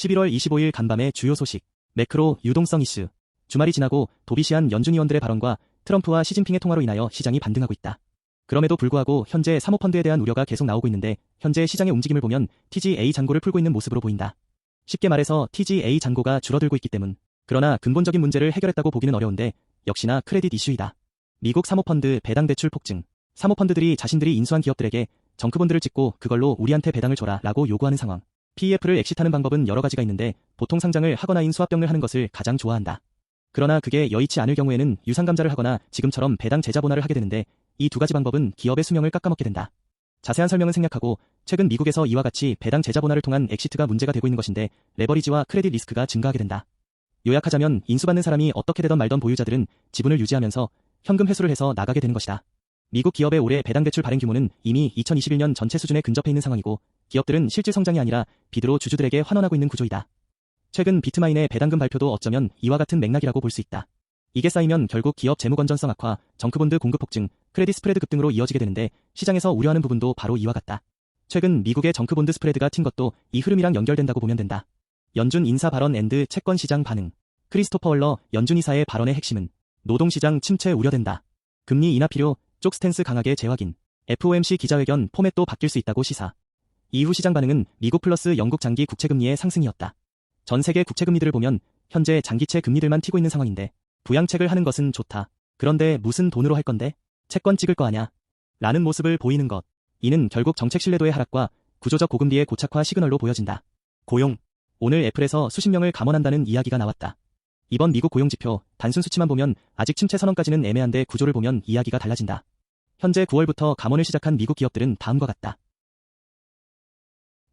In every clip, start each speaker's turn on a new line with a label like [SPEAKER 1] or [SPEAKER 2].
[SPEAKER 1] 11월 25일 간밤의 주요 소식. 매크로 유동성 이슈. 주말이 지나고 도비시한 연준 의원들의 발언과 트럼프와 시진핑의 통화로 인하여 시장이 반등하고 있다. 그럼에도 불구하고 현재 사모펀드에 대한 우려가 계속 나오고 있는데 현재 시장의 움직임을 보면 TGA 잔고를 풀고 있는 모습으로 보인다. 쉽게 말해서 TGA 잔고가 줄어들고 있기 때문. 그러나 근본적인 문제를 해결했다고 보기는 어려운데 역시나 크레딧 이슈이다. 미국 사모펀드 배당 대출 폭증. 사모펀드들이 자신들이 인수한 기업들에게 정크본드를 찍고 그걸로 우리한테 배당을 줘라 라고 요구하는 상황. PEF를 엑시트하는 방법은 여러 가지가 있는데 보통 상장을 하거나 인수합병을 하는 것을 가장 좋아한다. 그러나 그게 여의치 않을 경우에는 유상감자를 하거나 지금처럼 배당 재자본화를 하게 되는데 이 두 가지 방법은 기업의 수명을 깎아먹게 된다. 자세한 설명은 생략하고 최근 미국에서 이와 같이 배당 재자본화를 통한 엑시트가 문제가 되고 있는 것인데 레버리지와 크레딧 리스크가 증가하게 된다. 요약하자면 인수받는 사람이 어떻게 되던 말던 보유자들은 지분을 유지하면서 현금 회수를 해서 나가게 되는 것이다. 미국 기업의 올해 배당 대출 발행 규모는 이미 2021년 전체 수준에 근접해 있는 상황이고 기업들은 실질 성장이 아니라 비드로 주주들에게 환원하고 있는 구조이다. 최근 비트마인의 배당금 발표도 어쩌면 이와 같은 맥락이라고 볼 수 있다. 이게 쌓이면 결국 기업 재무 건전성 악화, 정크본드 공급 폭증, 크레딧 스프레드 급등으로 이어지게 되는데 시장에서 우려하는 부분도 바로 이와 같다. 최근 미국의 정크본드 스프레드가 튄 것도 이 흐름이랑 연결된다고 보면 된다. 연준 인사 발언 앤드 채권 시장 반응. 크리스토퍼 월러 연준 이사의 발언의 핵심은 노동시장 침체 우려된다. 금리 인하 필요, 쪽 스탠스 강하게 재확인. FOMC 기자회견 포맷도 바뀔 수 있다고 시사. 이후 시장 반응은 미국 플러스 영국 장기 국채금리의 상승이었다. 전 세계 국채금리들을 보면 현재 장기채 금리들만 튀고 있는 상황인데 부양책을 하는 것은 좋다. 그런데 무슨 돈으로 할 건데? 채권 찍을 거 아냐? 라는 모습을 보이는 것. 이는 결국 정책 신뢰도의 하락과 구조적 고금리의 고착화 시그널로 보여진다. 고용. 오늘 애플에서 수십 명을 감원한다는 이야기가 나왔다. 이번 미국 고용지표 단순 수치만 보면 아직 침체 선언까지는 애매한데 구조를 보면 이야기가 달라진다. 현재 9월부터 감원을 시작한 미국 기업들은 다음과 같다.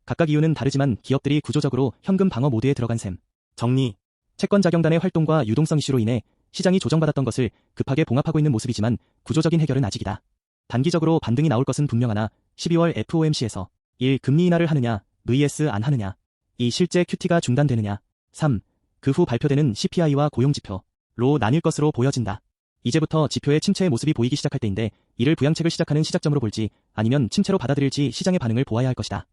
[SPEAKER 1] 각각 이유는 다르지만 기업들이 구조적으로 현금 방어 모드에 들어간 셈. 정리. 채권 자경단의 활동과 유동성 이슈로 인해 시장이 조정받았던 것을 급하게 봉합하고 있는 모습이지만 구조적인 해결은 아직이다. 단기적으로 반등이 나올 것은 분명하나 12월 FOMC에서 1. 금리 인하를 하느냐, vs 안 하느냐. 2. 실제 QT가 중단되느냐. 3. 그 후 발표되는 CPI와 고용지표로 나뉠 것으로 보여진다. 이제부터 지표의 침체의 모습이 보이기 시작할 때인데 이를 부양책을 시작하는 시작점으로 볼지 아니면 침체로 받아들일지 시장의 반응을 보아야 할 것이다.